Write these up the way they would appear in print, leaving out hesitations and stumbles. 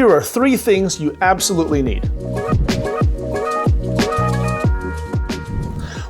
here are 3 things you absolutely need.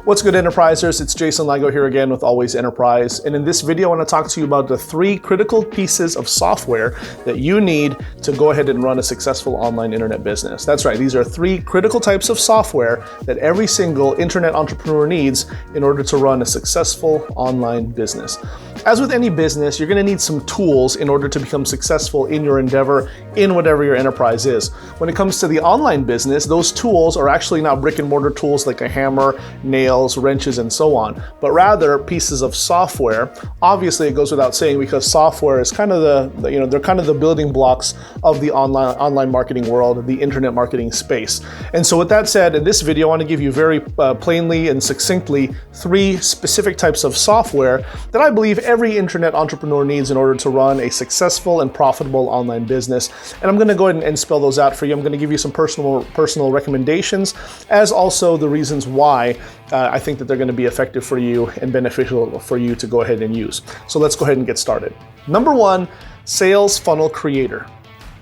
What's good, enterprisers? It's Jason Lago here again with Always Enterprise. And in this video, I want to talk to you about the 3 critical pieces of software that you need to go ahead and run a successful online internet business. That's right, these are 3 critical types of software that every single internet entrepreneur needs in order to run a successful online business. As with any business, you're going to need some tools in order to become successful in your endeavor, in whatever your enterprise is. When it comes to the online business, those tools are actually not brick and mortar tools like a hammer, nails, wrenches, and so on, but rather pieces of software. Obviously, it goes without saying because software is kind of they're kind of the building blocks of the online marketing world, the internet marketing space. And so with that said, in this video, I want to give you very plainly and succinctly 3 specific types of software that I believe every internet entrepreneur needs in order to run a successful and profitable online business. And I'm going to go ahead and spell those out for you. I'm going to give you some personal recommendations, as also the reasons why I think that they're going to be effective for you and beneficial for you to go ahead and use. So let's go ahead and get started. Number 1, Sales Funnel Creator.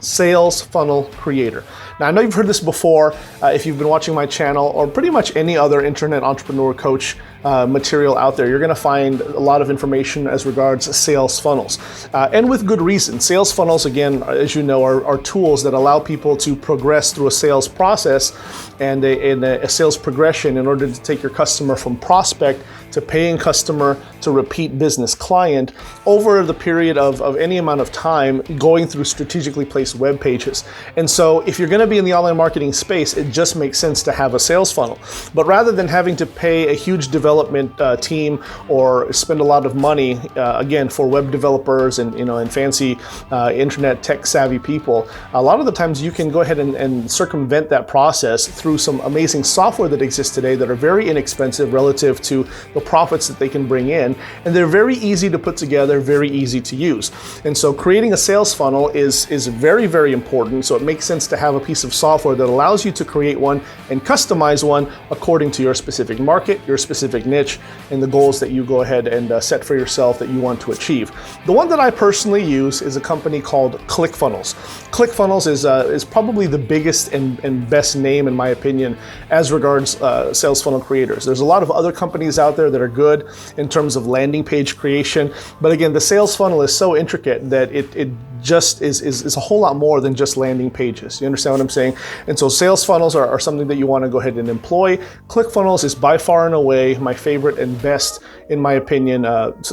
Sales Funnel Creator. Now, I know you've heard this before if you've been watching my channel or pretty much any other internet entrepreneur coach material out there. You're going to find a lot of information as regards sales funnels, and with good reason. Sales funnels, again, as you know, are tools that allow people to progress through a sales process and a sales progression in order to take your customer from prospect to paying customer to repeat business client over the period of any amount of time, going through strategically placed web pages. And so if you're going to be in the online marketing space, it just makes sense to have a sales funnel. But rather than having to pay a huge development team or spend a lot of money, again, for web developers and fancy internet tech savvy people, a lot of the times you can go ahead and circumvent that process through some amazing software that exists today that are very inexpensive relative to the profits that they can bring in, and they're very easy to put together, very easy to use. And so creating a sales funnel is very, very important. So it makes sense to have a piece of software that allows you to create one and customize one according to your specific market, your specific niche, and the goals that you go ahead and set for yourself that you want to achieve. The one that I personally use is a company called ClickFunnels. ClickFunnels is probably the biggest and best name, in my opinion, as regards sales funnel creators. There's a lot of other companies out there that are good in terms of landing page creation, but again, the sales funnel is so intricate that it just is a whole lot more than just landing pages. You understand what I'm saying? And so sales funnels are something that you want to go ahead and employ. ClickFunnels is by far and away my favorite and best, in my opinion,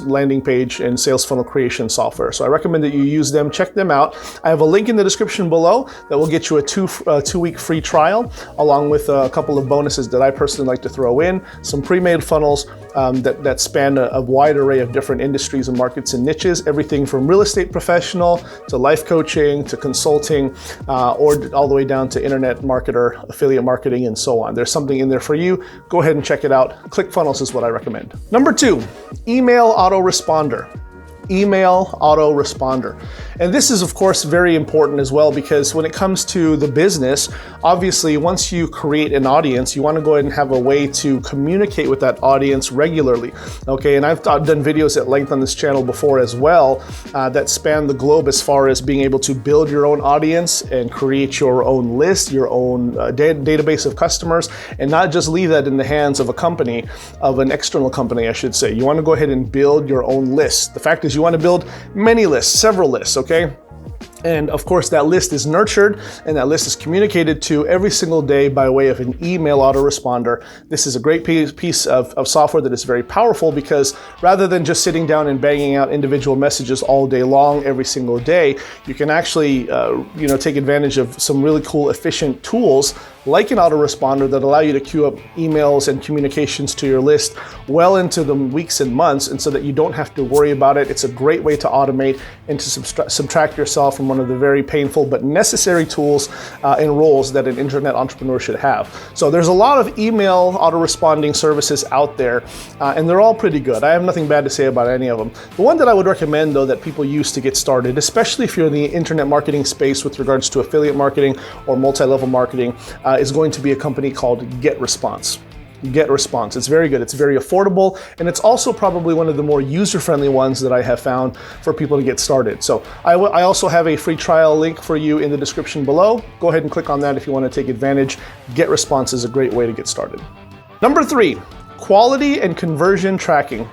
landing page and sales funnel creation software. So I recommend that you use them. Check them out. I have a link in the description below that will get you a 2-week free trial, along with a couple of bonuses that I personally like to throw in, some pre-made funnels that span a wide array of different industries and markets and niches, everything from real estate professional to life coaching to consulting, or all the way down to internet marketer, affiliate marketing, and so on. There's something in there for you. Go ahead and check it out. ClickFunnels is what I recommend. Number 2, Email Autoresponder. Email Autoresponder. And this is, of course, very important as well, because when it comes to the business, obviously, once you create an audience, you want to go ahead and have a way to communicate with that audience regularly. Okay, and I've done videos at length on this channel before as well that span the globe as far as being able to build your own audience and create your own list, your own database of customers, and not just leave that in the hands of a company, of an external company, I should say. You want to go ahead and build your own list. The fact is, you want to build many lists, several lists, okay? And of course, that list is nurtured and that list is communicated to every single day by way of an email autoresponder. This is a great piece of software that is very powerful, because rather than just sitting down and banging out individual messages all day long, every single day, you can actually take advantage of some really cool, efficient tools like an autoresponder that allow you to queue up emails and communications to your list well into the weeks and months, and so that you don't have to worry about it. It's a great way to automate and to subtract yourself from one of the very painful but necessary tools and roles that an internet entrepreneur should have. So there's a lot of email autoresponding services out there, and they're all pretty good. I have nothing bad to say about any of them. The one that I would recommend, though, that people use to get started, especially if you're in the internet marketing space with regards to affiliate marketing or multi-level marketing, is going to be a company called GetResponse. GetResponse. It's very good. It's very affordable, and it's also probably one of the more user-friendly ones that I have found for people to get started. So I also have a free trial link for you in the description below. Go ahead and click on that if you want to take advantage. GetResponse is a great way to get started. Number 3, quality and conversion tracking.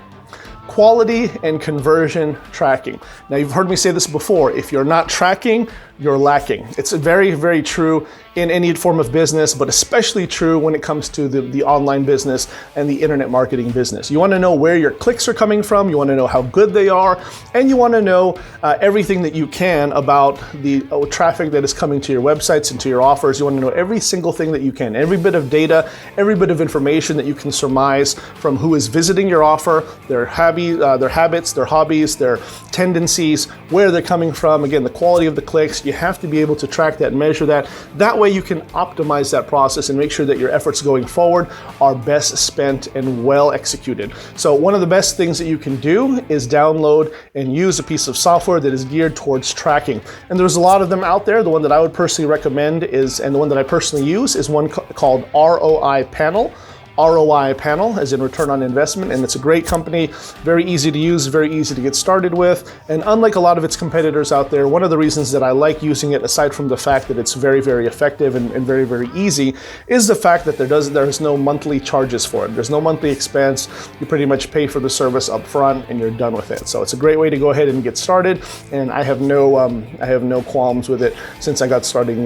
Quality and conversion tracking. Now, you've heard me say this before. If you're not tracking, you're lacking. It's very, very true in any form of business, but especially true when it comes to the online business and the internet marketing business. You want to know where your clicks are coming from, you want to know how good they are, and you want to know everything that you can about the traffic that is coming to your websites and to your offers. You want to know every single thing that you can, every bit of data, every bit of information that you can surmise from who is visiting your offer, their habits, their hobbies, their tendencies, where they're coming from, again, the quality of the clicks. You have to be able to track that, measure that. That way you can optimize that process and make sure that your efforts going forward are best spent and well executed. So one of the best things that you can do is download and use a piece of software that is geared towards tracking. And there's a lot of them out there. The one that I would personally recommend is, and the one that I personally use, is one called ROI Panel. ROI Panel, as in return on investment, and it's a great company, very easy to use, very easy to get started with, and unlike a lot of its competitors out there, one of the reasons that I like using it, aside from the fact that it's very, very effective and very, very easy, is the fact that there's no monthly charges for it. There's no monthly expense. You pretty much pay for the service up front and you're done with it. So it's a great way to go ahead and get started, and I have no qualms with it since I got started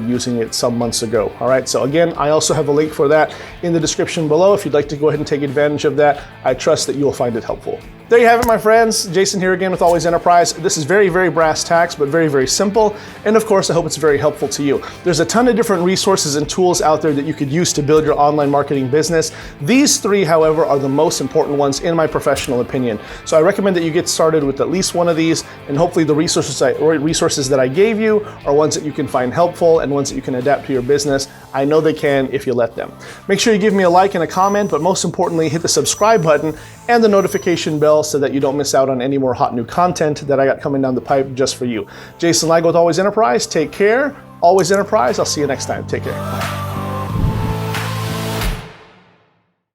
using it some months ago. All right, so again, I also have a link for that in the description below if you'd like to go ahead and take advantage of that. I trust that you will find it helpful. There you have it, my friends. Jason here again with Always Enterprise. This is very, very brass tacks, but very, very simple. And of course, I hope it's very helpful to you. There's a ton of different resources and tools out there that you could use to build your online marketing business. These 3, however, are the most important ones in my professional opinion. So I recommend that you get started with at least one of these, and hopefully the resources that I gave you are ones that you can find helpful and ones that you can adapt to your business. I know they can if you let them. Make sure you give me a like and a comment, but most importantly, hit the subscribe button and the notification bell so that you don't miss out on any more hot new content that I got coming down the pipe just for you. Jason Ligo with Always Enterprise. Take care. Always Enterprise. I'll see you next time. Take care. Bye.